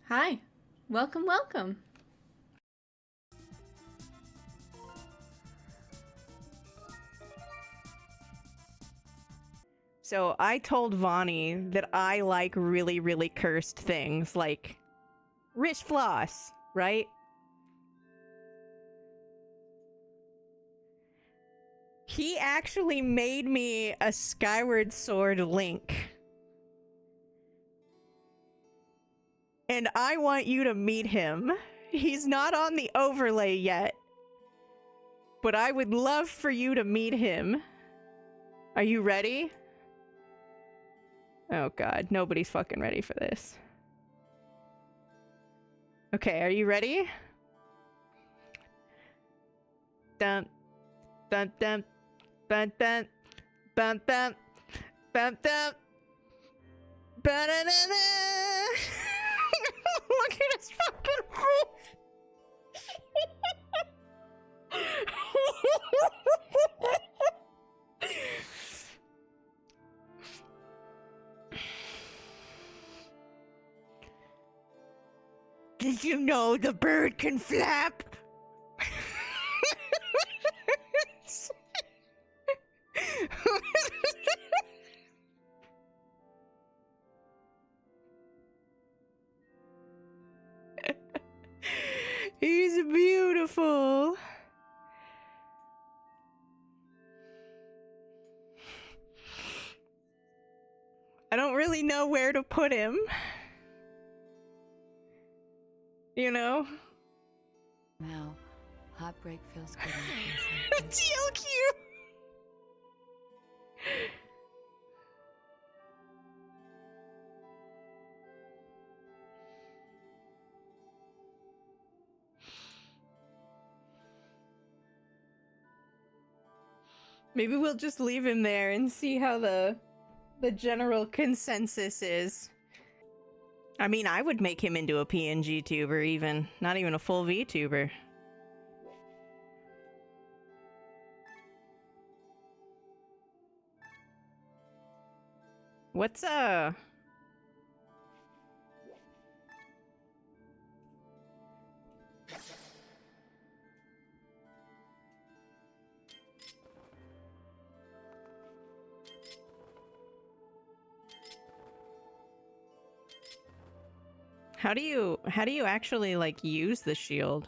Hi. Welcome, welcome. So I told Vonnie that I like really, really cursed things, like wrist floss, right? He actually made me a Skyward Sword link. And I want you to meet him. He's not on the overlay yet, but I would love for you to meet him. Are you ready? Oh god, nobody's fucking ready for this. Okay, are you ready? Dun dun dun dun dun dun dun dun dun. Ba-da-da-da. Look at his fucking face. Did you know the bird can flap? He's beautiful. I don't really know where to put him. You know? Now, heartbreak feels good. TLQ! Maybe we'll just leave him there and see how the general consensus is. I mean, I would make him into a PNG tuber even. Not even a full VTuber. What's How do you actually like use the shield?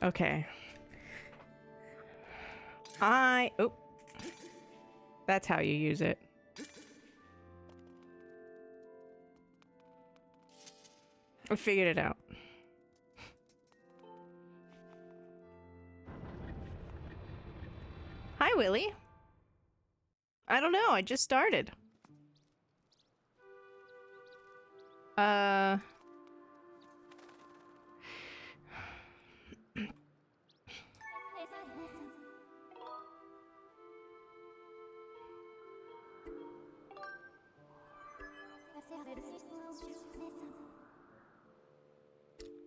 Okay. Oh. That's how you use it. I figured it out. Hi, Willy. I don't know, I just started.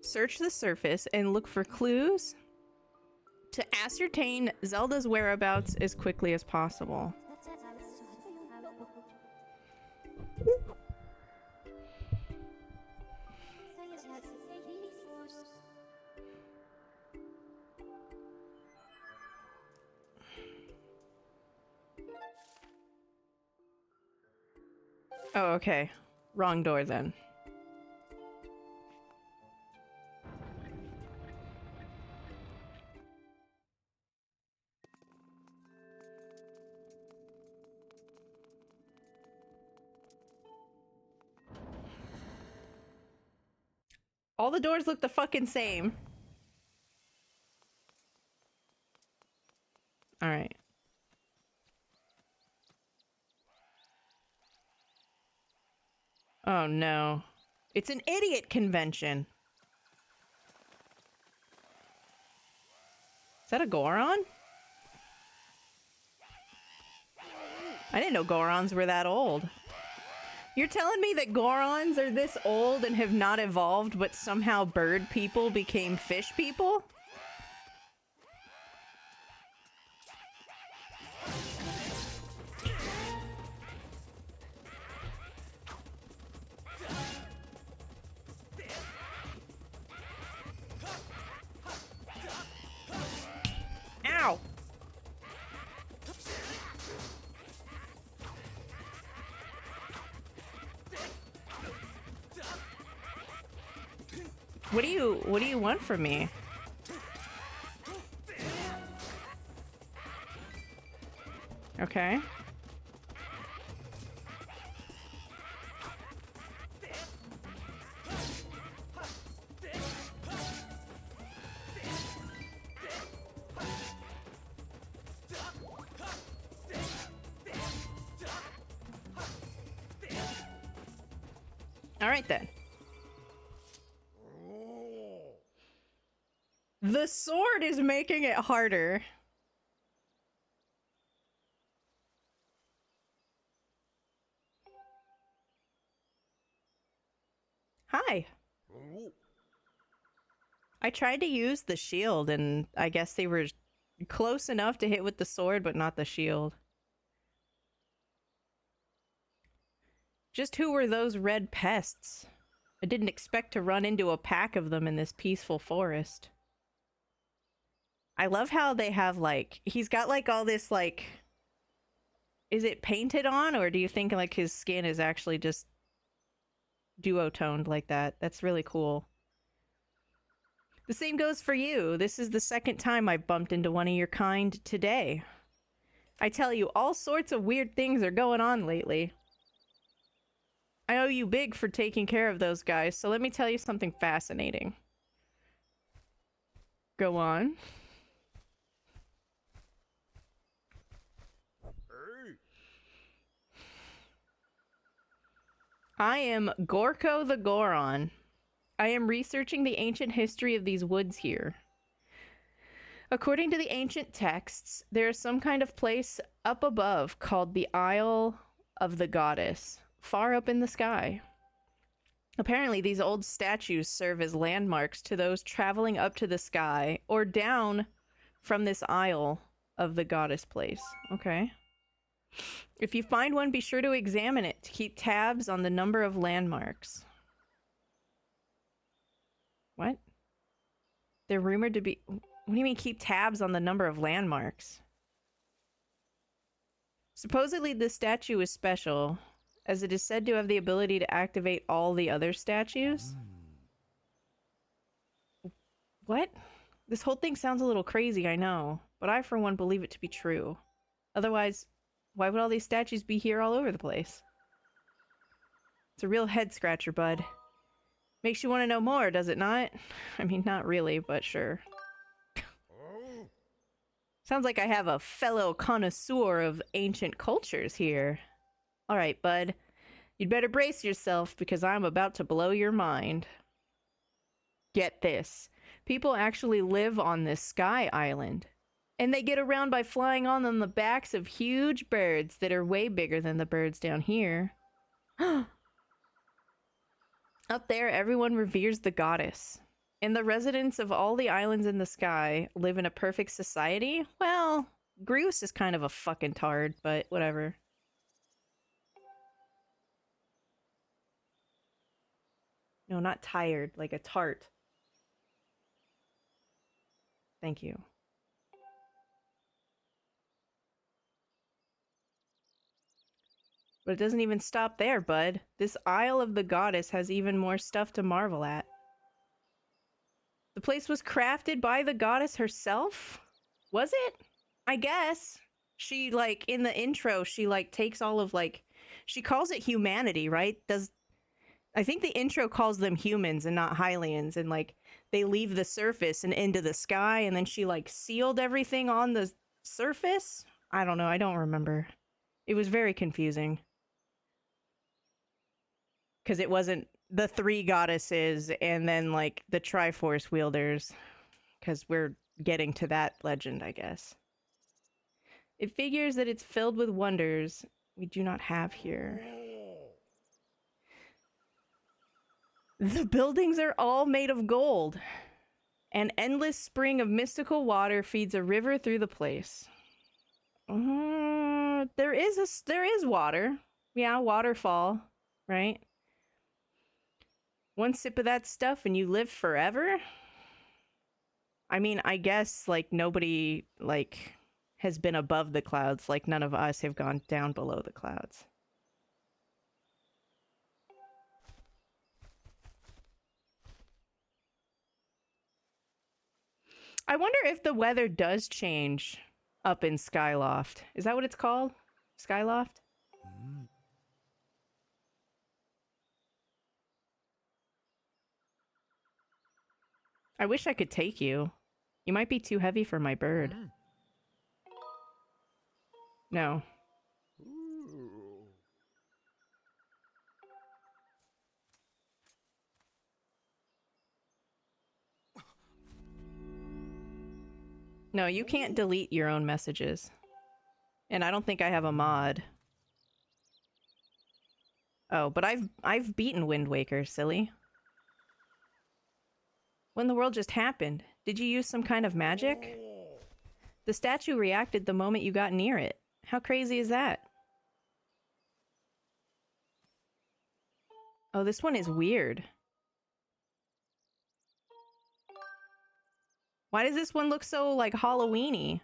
Search the surface and look for clues to ascertain Zelda's whereabouts as quickly as possible. Oh, okay. Wrong door then. All the doors look the fucking same. Alright. Oh no. It's an idiot convention. Is that a Goron? I didn't know Gorons were that old. You're telling me that Gorons are this old and have not evolved, but somehow bird people became fish people? What do you want from me? Okay. All right then. The sword is making it harder. Hi. I tried to use the shield, and I guess they were close enough to hit with the sword, but not the shield. Just who were those red pests? I didn't expect to run into a pack of them in this peaceful forest. I love how they have, like, he's got, like, all this, like, is it painted on, or do you think, like, his skin is actually just duotoned like that? That's really cool. The same goes for you. This is the second time I bumped into one of your kind today. I tell you, all sorts of weird things are going on lately. I owe you big for taking care of those guys, so let me tell you something fascinating. Go on. I am Gorko the Goron. I am researching the ancient history of these woods here. According to the ancient texts, there is some kind of place up above called the Isle of the Goddess, far up in the sky. Apparently, these old statues serve as landmarks to those traveling up to the sky or down from this Isle of the Goddess place. Okay. If you find one, be sure to examine it to keep tabs on the number of landmarks. What? They're rumored to be... What do you mean keep tabs on the number of landmarks? Supposedly this statue is special, as it is said to have the ability to activate all the other statues. What? This whole thing sounds a little crazy, I know, but I for one believe it to be true. Otherwise, why would all these statues be here all over the place? It's a real head-scratcher, bud. Makes you want to know more, does it not? I mean, not really, but sure. Sounds like I have a fellow connoisseur of ancient cultures here. Alright, bud. You'd better brace yourself, because I'm about to blow your mind. Get this. People actually live on this sky island. And they get around by flying on the backs of huge birds that are way bigger than the birds down here. Up there, everyone reveres the goddess. And the residents of all the islands in the sky live in a perfect society? Well, Groose is kind of a fucking tard, but whatever. No, not tired, like a tart. Thank you. But it doesn't even stop there, bud. This Isle of the Goddess has even more stuff to marvel at. The place was crafted by the goddess herself? Was it? I guess. She, like, in the intro, she, like, takes all of, like... She calls it humanity, right? I think the intro calls them humans and not Hylians, and, like, they leave the surface and into the sky, and then she, like, sealed everything on the surface? I don't know, I don't remember. It was very confusing. Because it wasn't the three goddesses and then, like, the Triforce wielders. Because we're getting to that legend, I guess. It figures that it's filled with wonders we do not have here. The buildings are all made of gold. An endless spring of mystical water feeds a river through the place. There is water. Yeah, waterfall, right? One sip of that stuff and you live forever? I mean, I guess, like, nobody, like, has been above the clouds. Like, none of us have gone down below the clouds. I wonder if the weather does change up in Skyloft. Is that what it's called? Skyloft? I wish I could take you. You might be too heavy for my bird. No. No, you can't delete your own messages. And I don't think I have a mod. Oh, but I've beaten Wind Waker, silly. When the world just happened, did you use some kind of magic? The statue reacted the moment you got near it. How crazy is that? Oh, this one is weird. Why does this one look so, like, Halloween-y?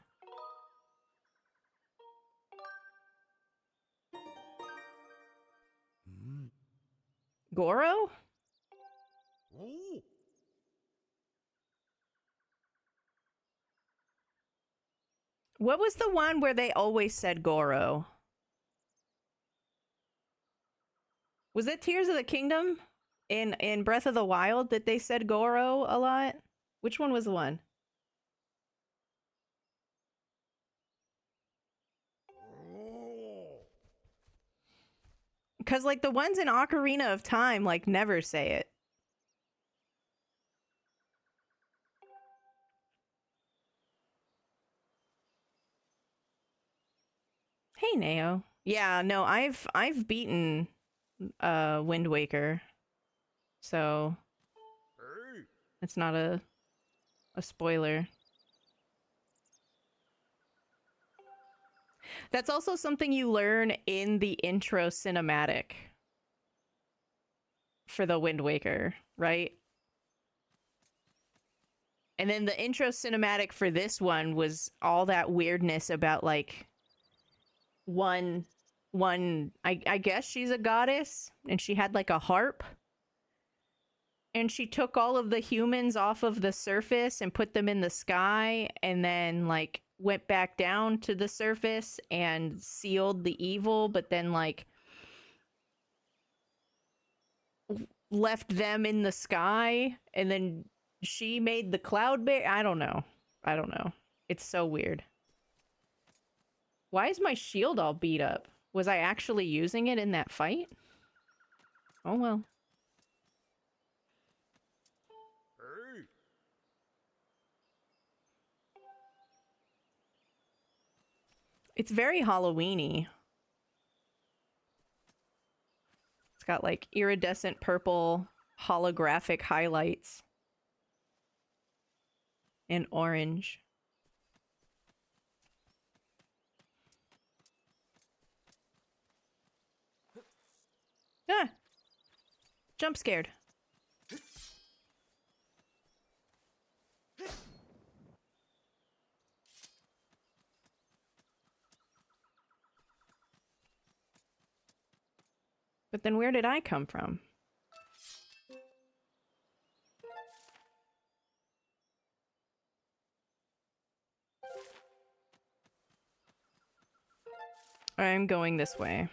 Goro? What was the one where they always said Goro? Was it Tears of the Kingdom in Breath of the Wild that they said Goro a lot? Which one was the one? Because, like, the ones in Ocarina of Time, like, never say it. Hey, Neo. Yeah, no, I've beaten Wind Waker. So it's not a spoiler. That's also something you learn in the intro cinematic for the Wind Waker, right? And then the intro cinematic for this one was all that weirdness about, like, one I guess she's a goddess and she had, like, a harp, and she took all of the humans off of the surface and put them in the sky, and then, like, went back down to the surface and sealed the evil, but then, like, left them in the sky, and then she made the cloud bear. I don't know. It's so weird. Why is my shield all beat up? Was I actually using it in that fight? Oh well. It's very Halloween-y. It's got, like, iridescent purple holographic highlights. And orange. Ah! Jump scared. But then where did I come from? I'm going this way.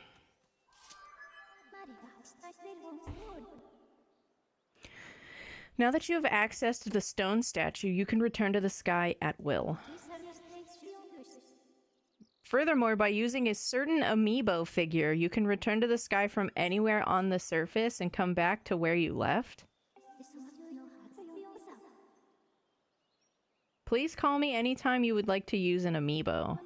Now that you have access to the stone statue, you can return to the sky at will. Furthermore, by using a certain amiibo figure, you can return to the sky from anywhere on the surface and come back to where you left. Please call me anytime you would like to use an amiibo.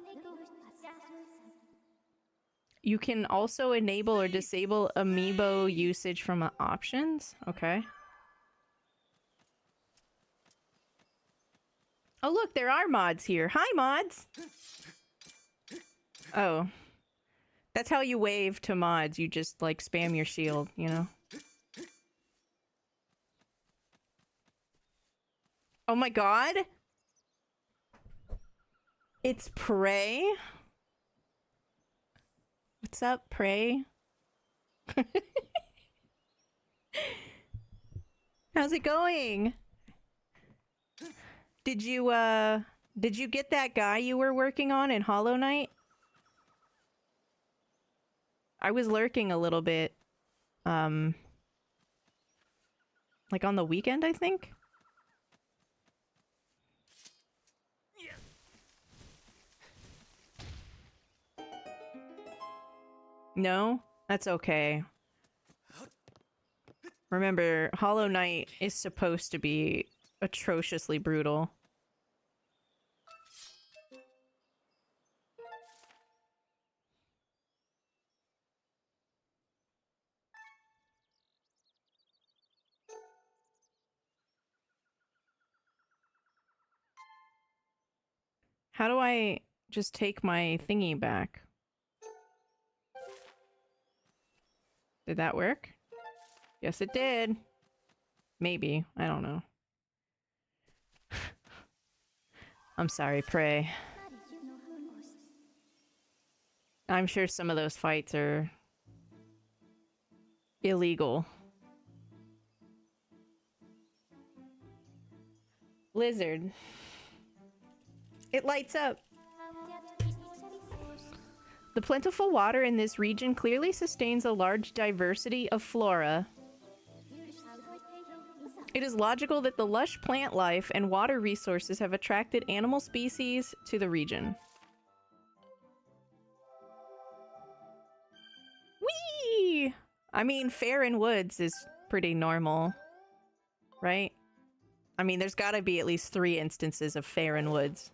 You can also enable or disable amiibo usage from options. Okay. Oh, look, there are mods here. Hi, mods! Oh. That's how you wave to mods. You just, like, spam your shield, you know? Oh my god! It's Prey? What's up, Prey? How's it going? did you get that guy you were working on in Hollow Knight? I was lurking a little bit. Like on the weekend, I think? No? That's okay. Remember, Hollow Knight is supposed to be atrociously brutal. How do I just take my thingy back? Did that work? Yes, it did. Maybe. I don't know. I'm sorry, Prey. I'm sure some of those fights are illegal. Lizard. It lights up. The plentiful water in this region clearly sustains a large diversity of flora. It is logical that the lush plant life and water resources have attracted animal species to the region. Whee! I mean, Fair Woods is pretty normal, right? I mean, there's gotta be at least 3 instances of Fair Woods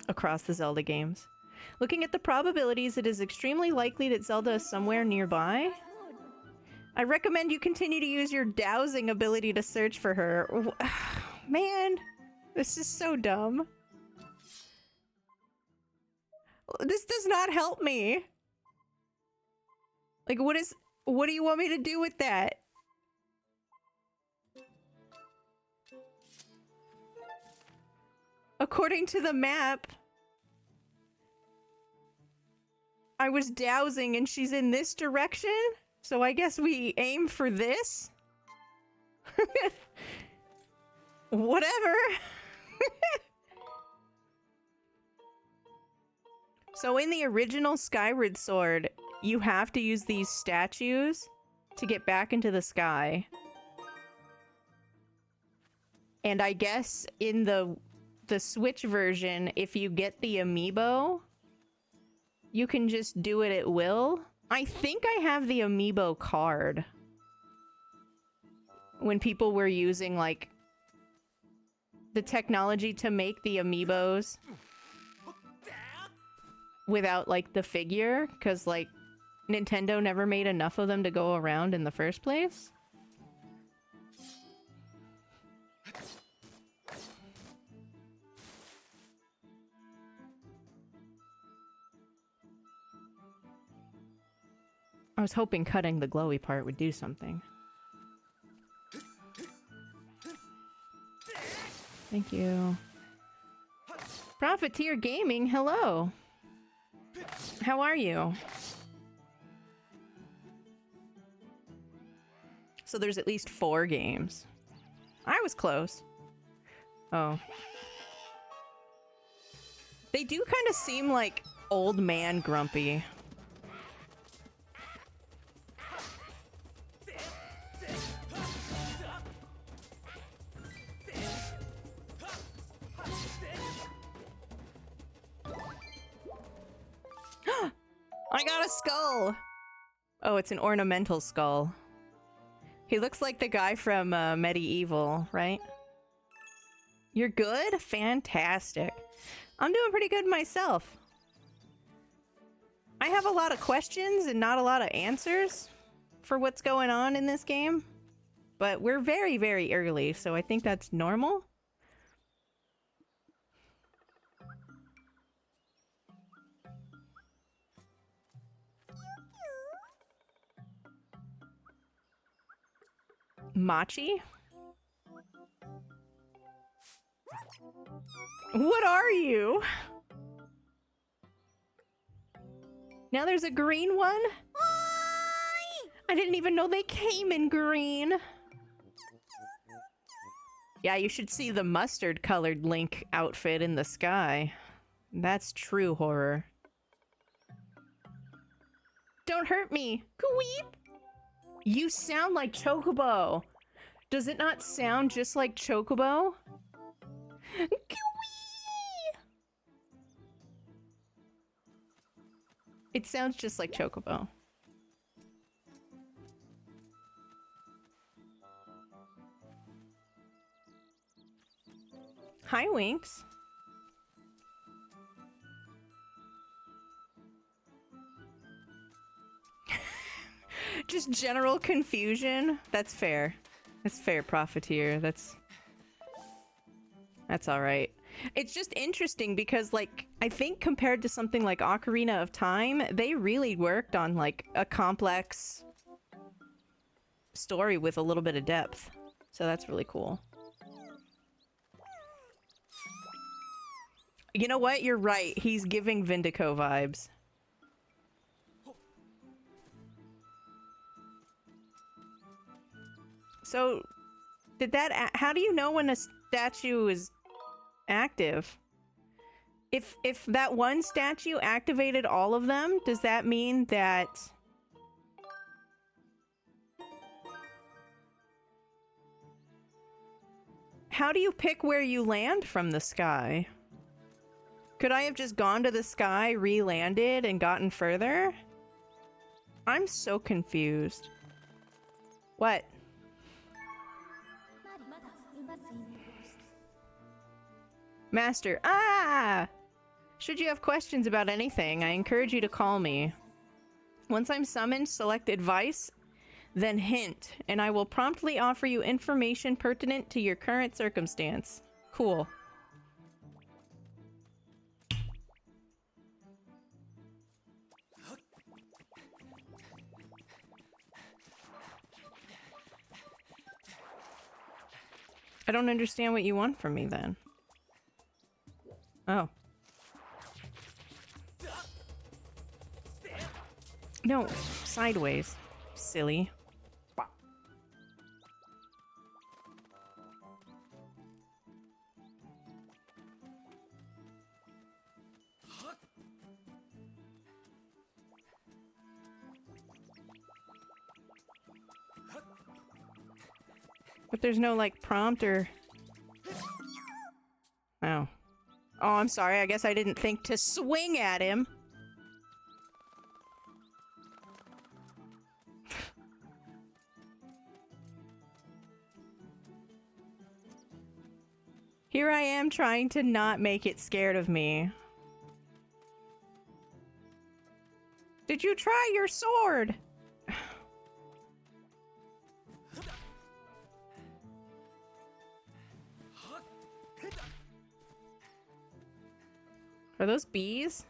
across the Zelda games. Looking at the probabilities, it is extremely likely that Zelda is somewhere nearby. I recommend you continue to use your dowsing ability to search for her. Man, this is so dumb. This does not help me. Like, what do you want me to do with that? According to the map, I was dowsing and she's in this direction? So I guess we aim for this? Whatever. So in the original Skyward Sword, you have to use these statues to get back into the sky. And I guess in the Switch version, if you get the amiibo, you can just do it at will. I think I have the amiibo card. When people were using, like, the technology to make the amiibos without, like, the figure, because, like, Nintendo never made enough of them to go around in the first place. I was hoping cutting the glowy part would do something. Thank you. Profiteer Gaming, hello. How are you? So there's at least 4 games. I was close. Oh. They do kind of seem like old man grumpy. I got a skull! Oh, it's an ornamental skull. He looks like the guy from Medieval, right? You're good? Fantastic. I'm doing pretty good myself. I have a lot of questions and not a lot of answers for what's going on in this game. But we're very, very early, so I think that's normal. Machi? What are you? Now there's a green one? I didn't even know they came in green. Yeah, you should see the mustard-colored Link outfit in the sky. That's true horror. Don't hurt me! Kweep! You sound like Chocobo! Does it not sound just like Chocobo? It sounds just like Chocobo. Hi, Winks. Just general confusion. That's fair. That's fair, Profiteer. That's all right. It's just interesting because, like, I think compared to something like Ocarina of Time, they really worked on, like, a complex story with a little bit of depth. So that's really cool. You know what? You're right. He's giving Vindico vibes. So, how do you know when a statue is active? If that one statue activated all of them, does that mean that... How do you pick where you land from the sky? Could I have just gone to the sky, re-landed, and gotten further? I'm so confused. What? Master. Ah! Should you have questions about anything, I encourage you to call me. Once I'm summoned, select advice, then hint, and I will promptly offer you information pertinent to your current circumstance. Cool. I don't understand what you want from me then. Oh. No, sideways. Silly. But there's no, like, prompt or... Oh. Oh, I'm sorry. I guess I didn't think to swing at him. Here I am trying to not make it scared of me. Did you try your sword? Are those bees?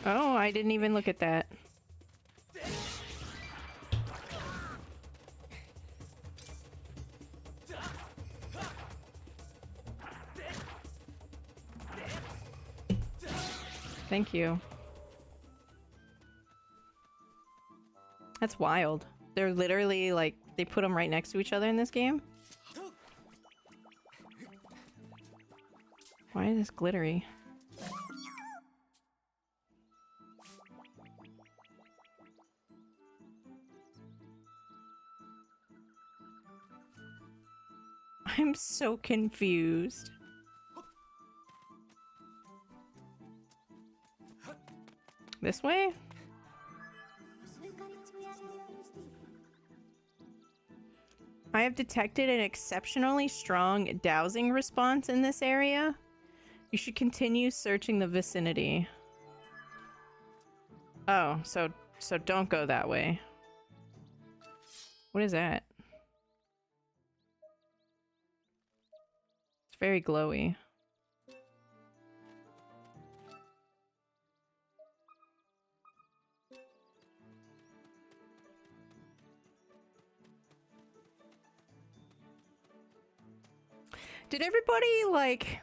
Oh, I didn't even look at that. Thank you. That's wild. They're literally, like, they put them right next to each other in this game? Why is this glittery? I'm so confused. This way? I have detected an exceptionally strong dowsing response in this area. You should continue searching the vicinity. Oh, so don't go that way. What is that? It's very glowy. Did everybody, like,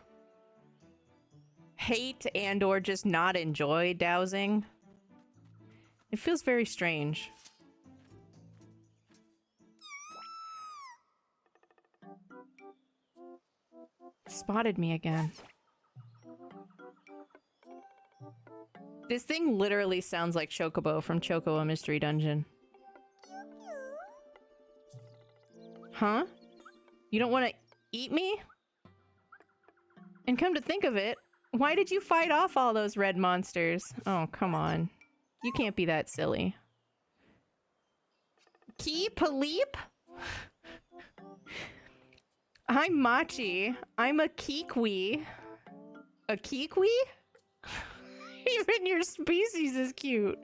hate and or just not enjoy dowsing? It feels very strange. Spotted me again. This thing literally sounds like Chocobo from Chocobo Mystery Dungeon. Huh? You don't want to eat me? And come to think of it, why did you fight off all those red monsters? Oh, come on. You can't be that silly. Key Paleep? I'm Machi. I'm a Kikwi. A Kikwi? Even your species is cute.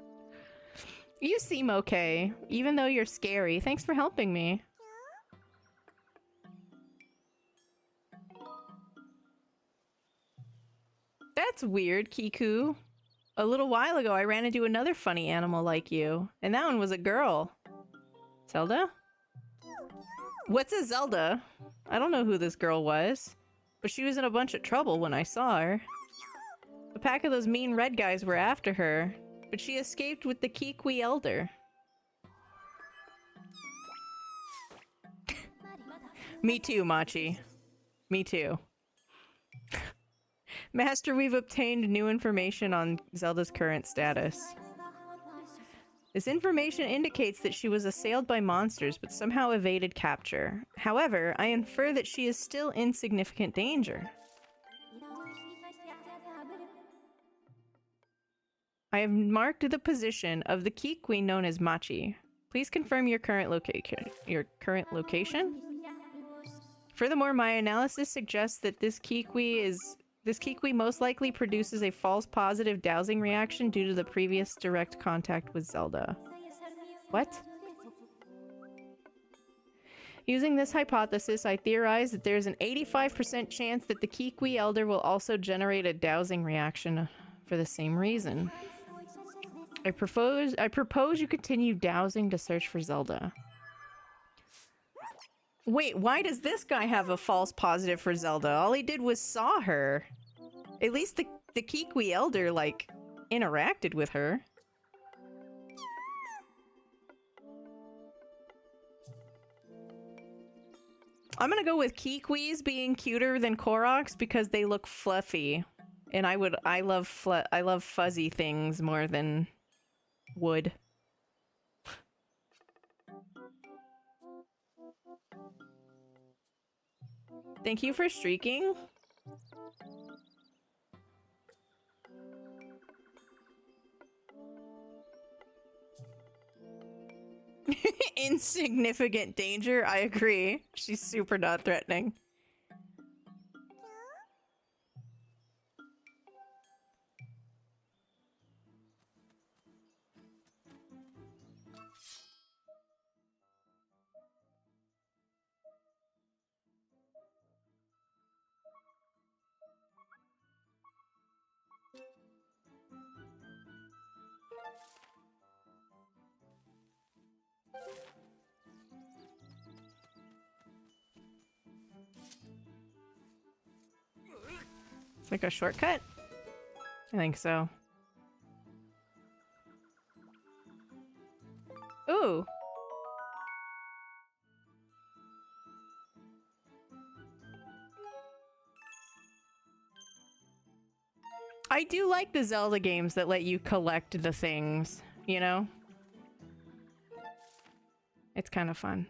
You seem okay, even though you're scary. Thanks for helping me. That's weird, Kiku. A little while ago, I ran into another funny animal like you, and that one was a girl. Zelda? What's a Zelda? I don't know who this girl was, but she was in a bunch of trouble when I saw her. A pack of those mean red guys were after her, but she escaped with the Kikwi Elder. Me too, Machi. Me too. Master, we've obtained new information on Zelda's current status. This information indicates that she was assailed by monsters, but somehow evaded capture. However, I infer that she is still in significant danger. I have marked the position of the Kikwi known as Machi. Please confirm your current location. Furthermore, my analysis suggests that this Kikwi most likely produces a false positive dowsing reaction due to the previous direct contact with Zelda. What? Using this hypothesis, I theorize that there's an 85% chance that the Kikwi Elder will also generate a dowsing reaction for the same reason. I propose you continue dowsing to search for Zelda. Wait, why does this guy have a false positive for Zelda? All he did was saw her. At least the Kikwi Elder, like, interacted with her. I'm gonna go with Kikwis being cuter than Koroks because they look fluffy. And I love fuzzy things more than wood. Thank you for streaking. Insignificant danger, I agree. She's super not threatening. It's like a shortcut? I think so. Ooh. I do like the Zelda games that let you collect the things, you know? It's kind of fun.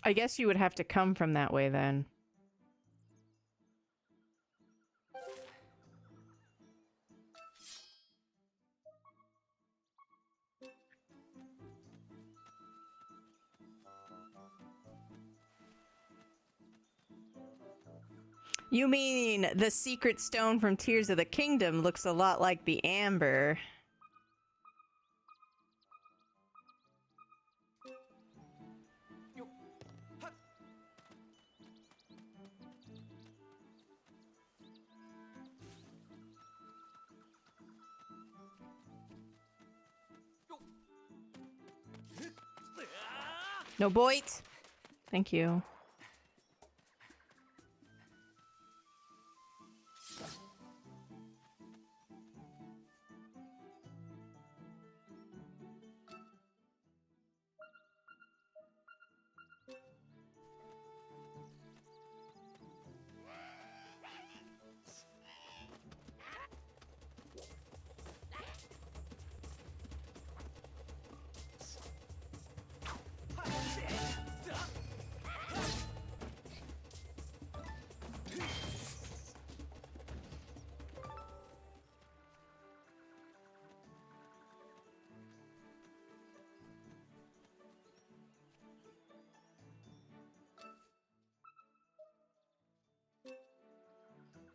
I guess you would have to come from that way then. You mean the secret stone from Tears of the Kingdom looks a lot like the amber. No boit. Thank you.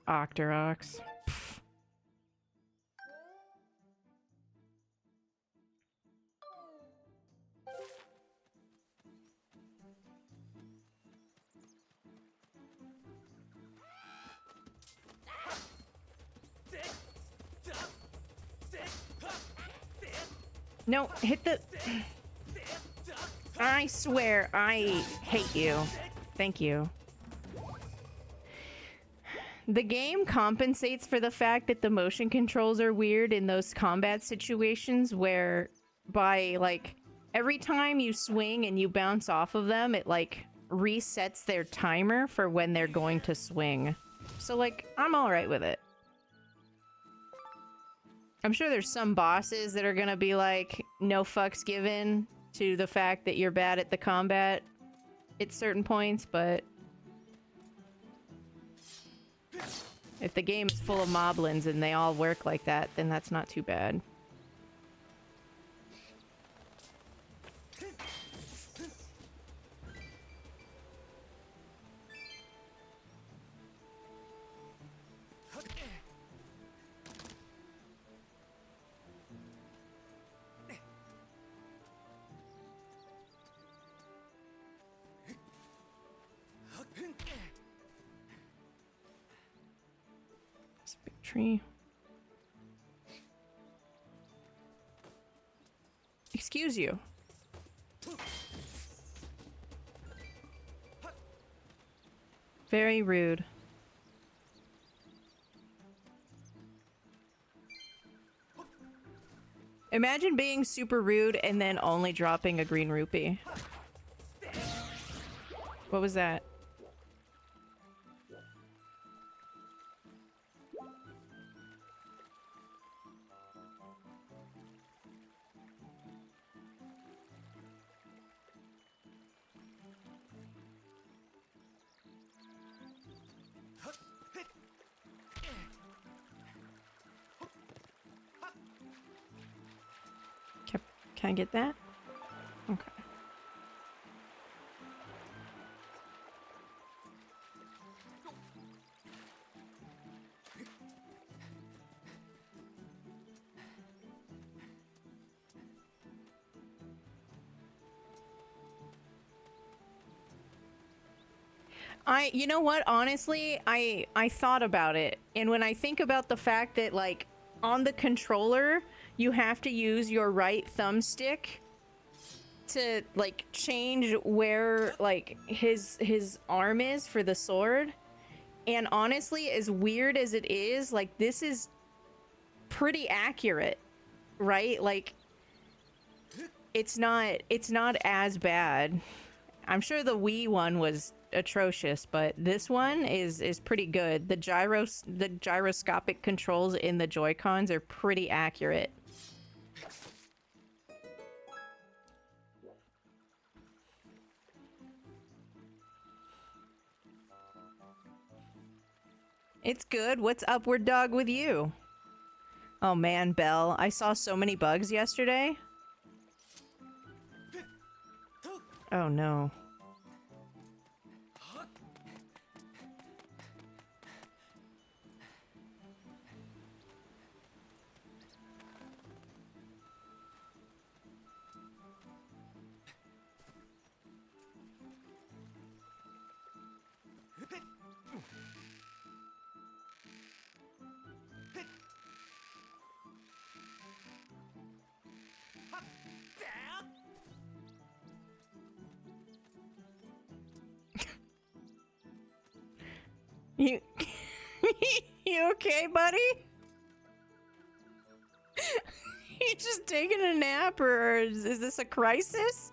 Octorox. No, hit the... I swear, I hate you. Thank you. The game compensates for the fact that the motion controls are weird in those combat situations where by, like, every time you swing and you bounce off of them, it, like, resets their timer for when they're going to swing. So, like, I'm alright with it. I'm sure there's some bosses that are gonna be like, no fucks given to the fact that you're bad at the combat at certain points, but if the game is full of moblins and they all work like that, then that's not too bad. It's a big tree. Excuse you. Very rude. Imagine being super rude and then only dropping a green rupee. What was that? Can I get that? Okay. You know what? Honestly, I thought about it. And when I think about the fact that, like, on the controller, you have to use your right thumbstick to, like, change where, like, his arm is for the sword. And honestly, as weird as it is, like, this is pretty accurate, right? Like, it's not as bad. I'm sure the Wii one was atrocious, but this one is pretty good. The gyroscopic controls in the Joy-Cons are pretty accurate. It's good. What's upward dog with you? Oh man, Belle, I saw so many bugs yesterday. Oh no. You okay, buddy? You just taking a nap, or is this a crisis?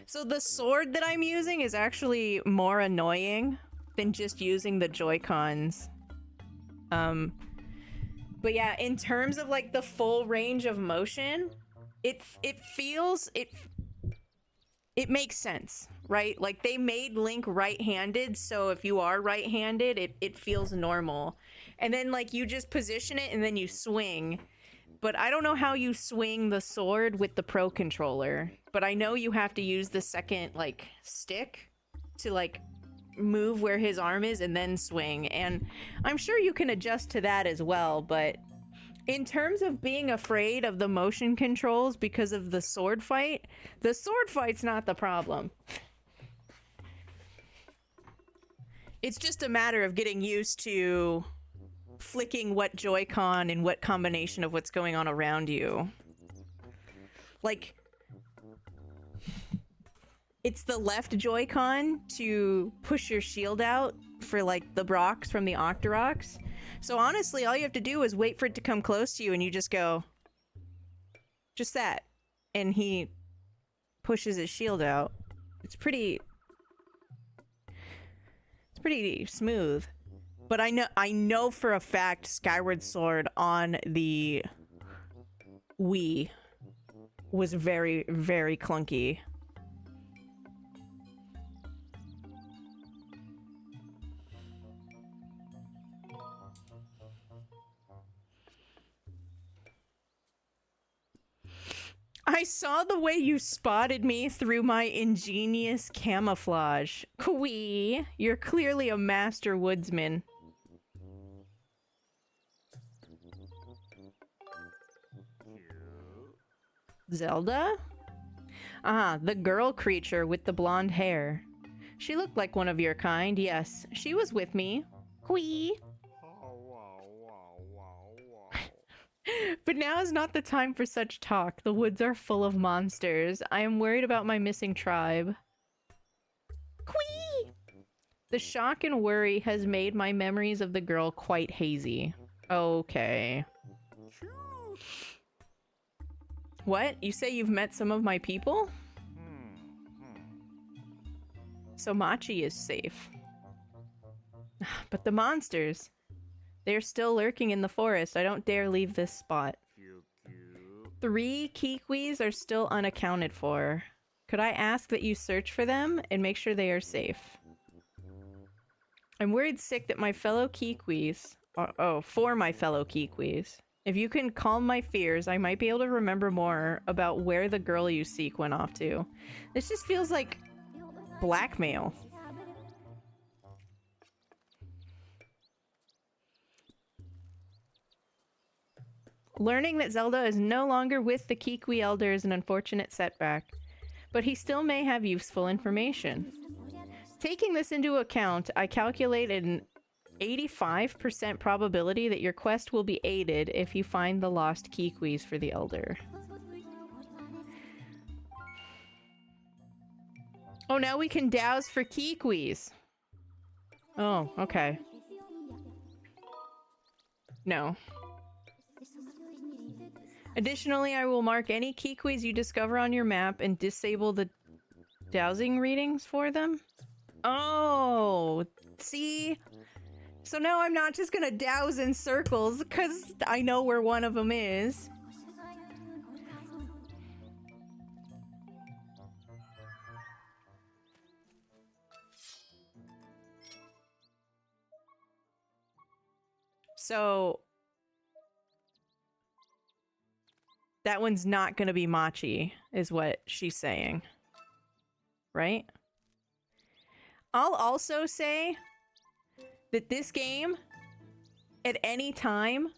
So the sword that I'm using is actually more annoying than just using the Joy-Cons. But yeah, in terms of like the full range of motion, it makes sense, right? Like they made Link right-handed, so if you are right-handed, it feels normal. And then like you just position it and then you swing. But I don't know how you swing the sword with the Pro controller. But I know you have to use the second like stick to like move where his arm is and then swing. And I'm sure you can adjust to that as well, but in terms of being afraid of the motion controls because of the sword fight's not the problem. It's just a matter of getting used to flicking what Joy-Con and what combination of what's going on around you. Like, it's the left Joy-Con to push your shield out for like the Brox from the Octoroks. So honestly, all you have to do is wait for it to come close to you and you just go, just that. And he pushes his shield out. It's pretty smooth. But I know for a fact Skyward Sword on the Wii was very, very clunky. I saw the way you spotted me through my ingenious camouflage. Kwee, you're clearly a master woodsman. Zelda? Ah, the girl creature with the blonde hair. She looked like one of your kind, yes. She was with me. Kwee. But now is not the time for such talk. The woods are full of monsters. I am worried about my missing tribe. Kwee! The shock and worry has made my memories of the girl quite hazy. Okay. What? You say you've met some of my people? So Machi is safe. But the monsters... They're still lurking in the forest. I don't dare leave this spot. 3 Kikwis are still unaccounted for. Could I ask that you search for them and make sure they are safe? I'm worried sick that my fellow Kikwis... for my fellow Kikwis. If you can calm my fears, I might be able to remember more about where the girl you seek went off to. This just feels like blackmail. Learning that Zelda is no longer with the Kikwi Elder is an unfortunate setback, but he still may have useful information. Taking this into account, I calculate an 85% probability that your quest will be aided if you find the lost Kikwis for the Elder. Oh, now we can douse for Kikwis. Oh, okay. No. Additionally, I will mark any Kikwis you discover on your map and disable the dowsing readings for them. Oh, see? So now I'm not just gonna douse in circles because I know where one of them is. So that one's not gonna be Machi, is what she's saying. Right? I'll also say that this game, at any time,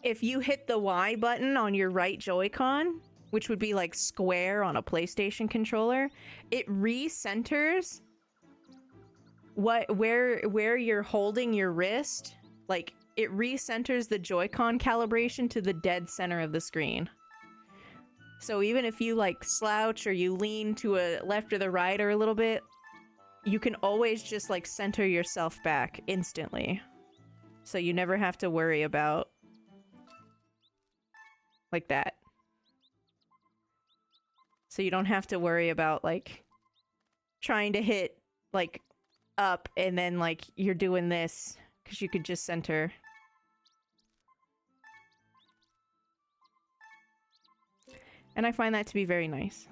if you hit the Y button on your right Joy-Con, which would be like square on a PlayStation controller, it recenters where you're holding your wrist. Like, it recenters the Joy-Con calibration to the dead center of the screen. So even if you like slouch or you lean to a left or the right or a little bit, you can always just like center yourself back instantly. So you never have to worry about like that. So you don't have to worry about like trying to hit like up and then like you're doing this because you could just center. And I find that to be very nice.